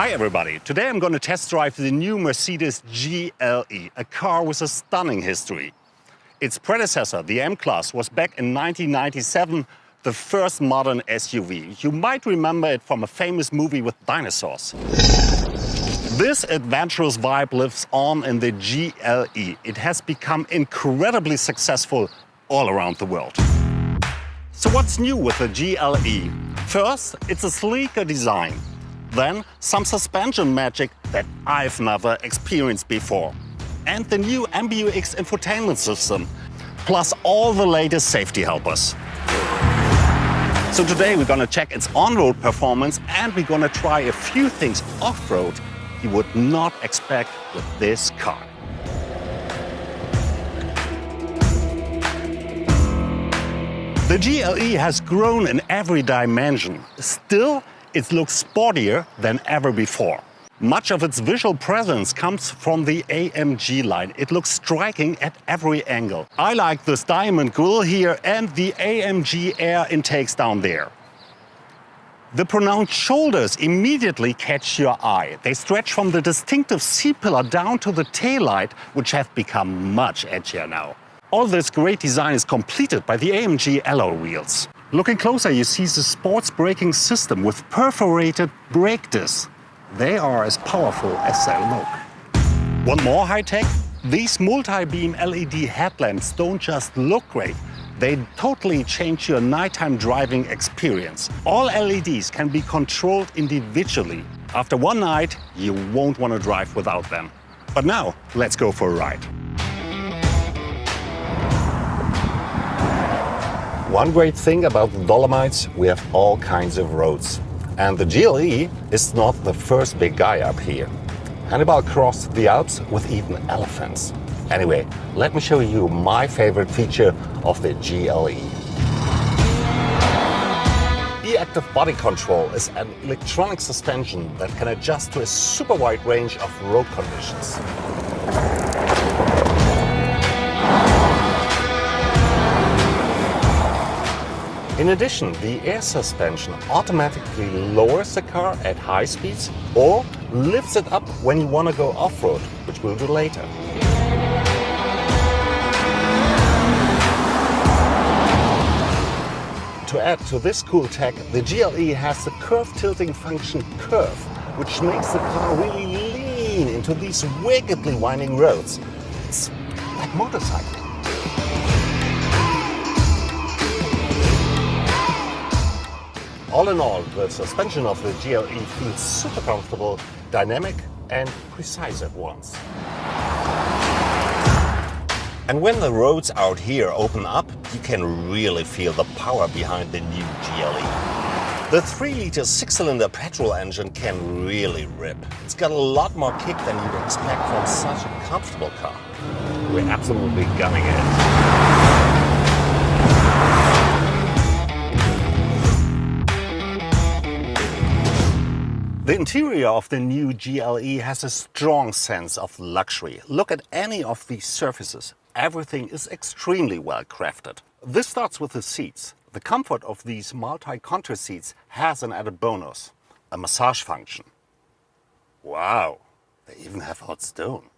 Hi everybody! Today I'm going to test drive the new Mercedes GLE, a car with a stunning history. Its predecessor, the M-Class, was back in 1997 the first modern SUV. You might remember it from a famous movie with dinosaurs. This adventurous vibe lives on in the GLE. It has become incredibly successful all around the world. So what's new with the GLE? First, it's a sleeker design. Then some suspension magic that I've never experienced before. And the new MBUX infotainment system, plus all the latest safety helpers. So today we're gonna check its on-road performance and we're gonna try a few things off-road you would not expect with this car. The GLE has grown in every dimension. Still, it looks sportier than ever before. Much of its visual presence comes from the AMG line. It looks striking at every angle. I like this diamond grille here and the AMG air intakes down there. The pronounced shoulders immediately catch your eye. They stretch from the distinctive C-pillar down to the taillight, which have become much edgier now. All this great design is completed by the AMG alloy wheels. Looking closer, you see the sports braking system with perforated brake discs. They are as powerful as they look. Want more high-tech? These multi-beam LED headlamps don't just look great, they totally change your nighttime driving experience. All LEDs can be controlled individually. After one night, you won't want to drive without them. But now, let's go for a ride. One great thing about the Dolomites, we have all kinds of roads. And the GLE is not the first big guy up here. Hannibal crossed the Alps with even elephants. Anyway, let me show you my favorite feature of the GLE. E-Active Body Control is an electronic suspension that can adjust to a super wide range of road conditions. In addition, the air suspension automatically lowers the car at high speeds or lifts it up when you want to go off-road, which we'll do later. To add to this cool tech, the GLE has the curve tilting function curve, which makes the car really lean into these wickedly winding roads. It's like motorcycling. All in all, the suspension of the GLE feels super comfortable, dynamic and precise at once. And when the roads out here open up, you can really feel the power behind the new GLE. The 3-liter 6-cylinder petrol engine can really rip. It's got a lot more kick than you'd expect from such a comfortable car. We're absolutely gunning it. The interior of the new GLE has a strong sense of luxury. Look at any of these surfaces. Everything is extremely well crafted. This starts with the seats. The comfort of these multi-contour seats has an added bonus, a massage function. Wow, they even have hot stone.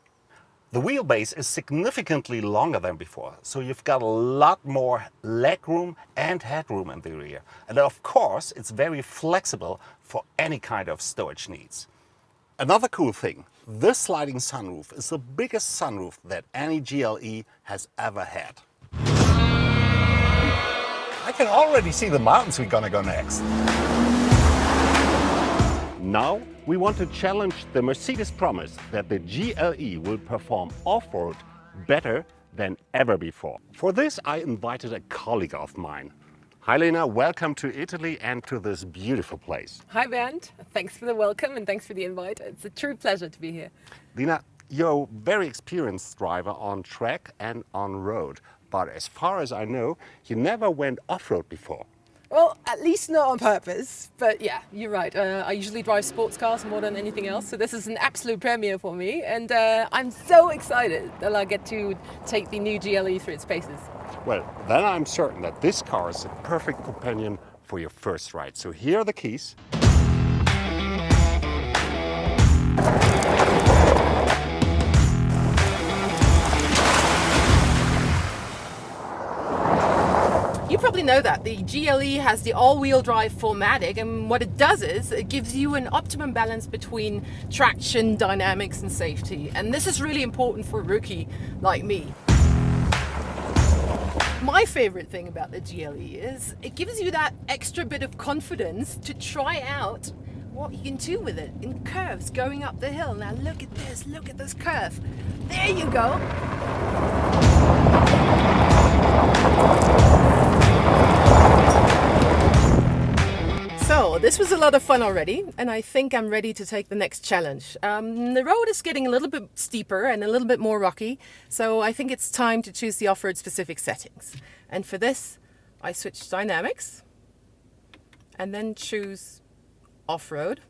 The wheelbase is significantly longer than before, so you've got a lot more legroom and headroom in the rear. And of course, it's very flexible for any kind of stowage needs. Another cool thing, this sliding sunroof is the biggest sunroof that any GLE has ever had. I can already see the mountains we're gonna go next. Now, we want to challenge the Mercedes promise that the GLE will perform off-road better than ever before. For this, I invited a colleague of mine. Hi Lena, welcome to Italy and to this beautiful place. Hi Bernd, thanks for the welcome and thanks for the invite. It's a true pleasure to be here. Lena, you're a very experienced driver on track and on road, but as far as I know, you never went off-road before. Well, at least not on purpose, but yeah, you're right. I usually drive sports cars more than anything else, so this is an absolute premiere for me, and I'm so excited that I'll get to take the new GLE through its paces. Well, then I'm certain that this car is a perfect companion for your first ride. So here are the keys. You probably know that the GLE has the all-wheel drive 4MATIC, and what it does is it gives you an optimum balance between traction, dynamics and safety. And this is really important for a rookie like me. My favorite thing about the GLE is it gives you that extra bit of confidence to try out what you can do with it in curves going up the hill. Now look at this curve. There you go. So this was a lot of fun already, and I think I'm ready to take the next challenge. The road is getting a little bit steeper and a little bit more rocky, so I think it's time to choose the off-road specific settings. And for this, I switch dynamics and then choose off-road.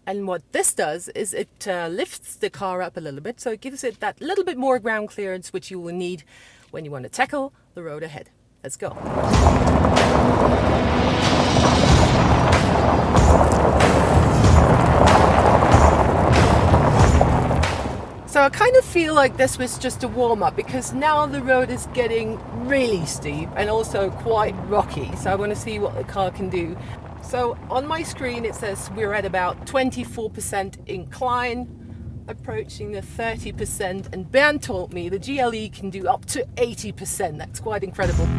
And what this does is it lifts the car up a little bit, so it gives it that little bit more ground clearance which you will need when you want to tackle the road ahead. Let's go. So I kind of feel like this was just a warm-up, because now the road is getting really steep and also quite rocky. So I want to see what the car can do. So on my screen it says we're at about 24% incline, approaching the 30%, and Bernd told me the GLE can do up to 80%. That's quite incredible.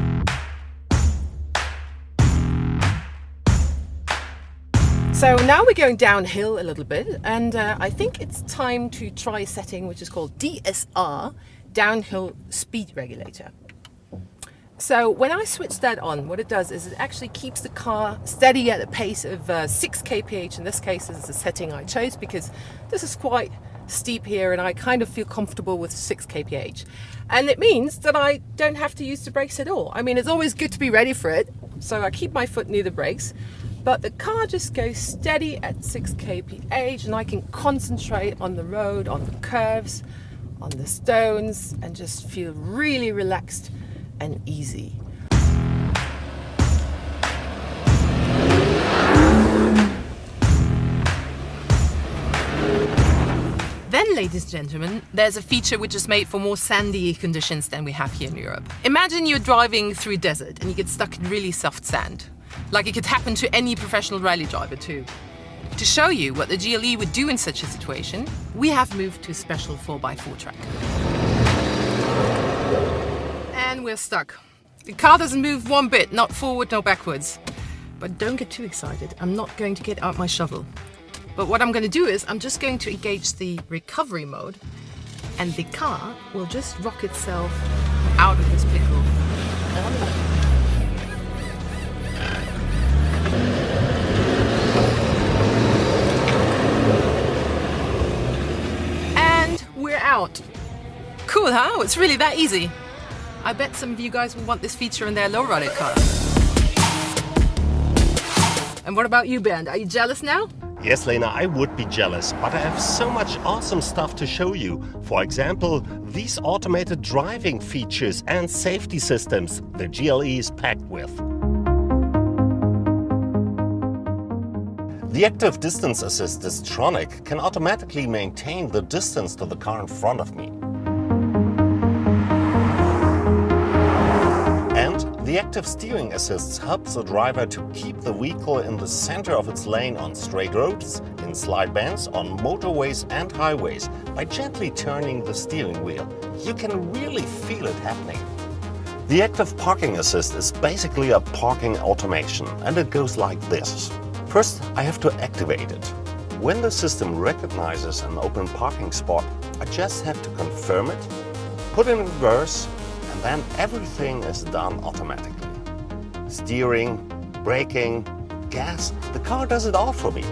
So now we're going downhill a little bit, and I think it's time to try a setting which is called DSR, Downhill Speed Regulator. So when I switch that on, what it does is it actually keeps the car steady at a pace of 6 kph. In this case, this is the setting I chose because this is quite steep here and I kind of feel comfortable with 6 kph. And it means that I don't have to use the brakes at all. I mean, it's always good to be ready for it, so I keep my foot near the brakes. But the car just goes steady at 6 kph, and I can concentrate on the road, on the curves, on the stones, and just feel really relaxed and easy. Then, ladies and gentlemen, there's a feature which is made for more sandy conditions than we have here in Europe. Imagine you're driving through a desert and you get stuck in really soft sand. Like it could happen to any professional rally driver too. To show you what the GLE would do in such a situation, we have moved to a special 4x4 track. And we're stuck. The car doesn't move one bit, not forward, no backwards. But don't get too excited. I'm not going to get out my shovel. But what I'm going to do is I'm just going to engage the recovery mode, and the car will just rock itself out of this pickle. And we're out. Cool, huh? It's really that easy. I bet some of you guys will want this feature in their lowrider car. And what about you, Bernd? Are you jealous now? Yes, Lena, I would be jealous, but I have so much awesome stuff to show you. For example, these automated driving features and safety systems the GLE is packed with. The active distance assist Distronic can automatically maintain the distance to the car in front of me. The active steering assist helps the driver to keep the vehicle in the center of its lane on straight roads, in slide bands, on motorways and highways by gently turning the steering wheel. You can really feel it happening. The active parking assist is basically a parking automation, and it goes like this. First, I have to activate it. When the system recognizes an open parking spot, I just have to confirm it, put in reverse, and then everything is done automatically. Steering, braking, gas, the car does it all for me.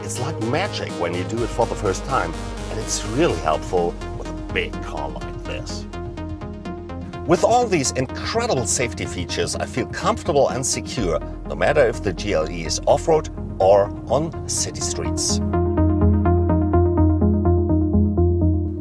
It's like magic when you do it for the first time, and it's really helpful with a big car like this. With all these incredible safety features, I feel comfortable and secure, no matter if the GLE is off-road or on city streets.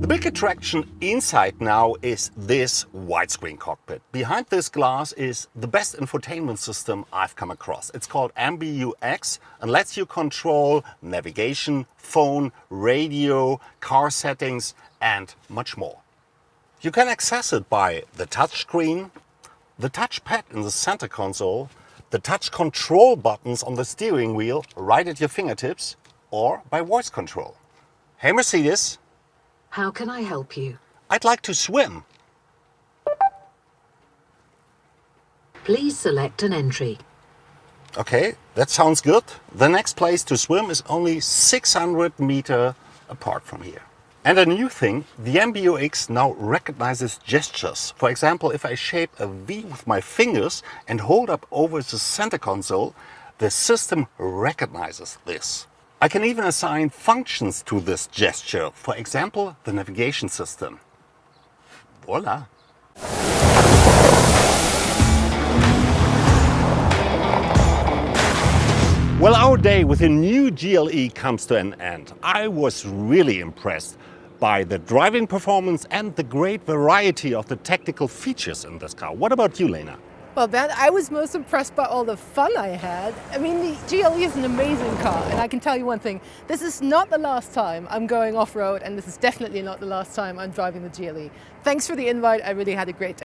The big attraction inside now is this widescreen cockpit. Behind this glass is the best infotainment system I've come across. It's called MBUX and lets you control navigation, phone, radio, car settings and much more. You can access it by the touchscreen, the touchpad in the center console, the touch control buttons on the steering wheel right at your fingertips, or by voice control. Hey Mercedes, How can I help you? I'd like to swim. Please select an entry. Okay, that sounds good. The next place to swim is only 600 meters apart from here. And a new thing, the MBUX now recognizes gestures. For example, if I shape a V with my fingers and hold up over the center console, the system recognizes this. I can even assign functions to this gesture. For example, the navigation system. Voila! Well, our day with a new GLE comes to an end. I was really impressed by the driving performance and the great variety of the technical features in this car. What about you, Lena? Well, Ben, I was most impressed by all the fun I had. I mean, the GLE is an amazing car, and I can tell you one thing. This is not the last time I'm going off-road, and this is definitely not the last time I'm driving the GLE. Thanks for the invite. I really had a great day.